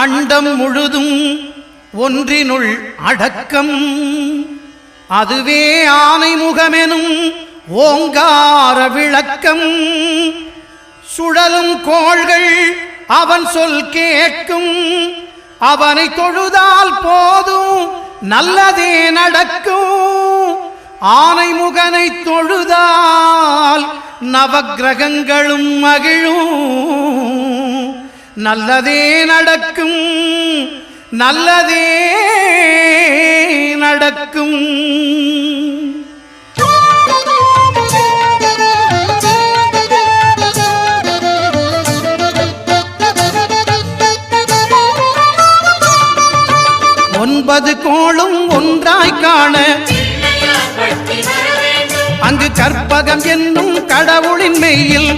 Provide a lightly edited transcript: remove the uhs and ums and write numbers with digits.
அண்டம் முழுதும் ஒன்றினுள் அடக்கம். அதுவே ஆனை முகமெனும் ஓங்கார விளக்கம். சுழலும் கோள்கள் அவன் சொல் கேட்கும். அவனை தொழுதால் போதும் நல்லதே நடக்கும். ஆனை முகனை தொழுதால் நவக்கிரகங்களும் மகிழும். நல்லதே நடக்கும், நல்லதே நடக்கும். ஒன்பது கோளும் ஒன்றாய் காண அங்கு கற்பகம் என்னும் கடவுளின் மெய்யில்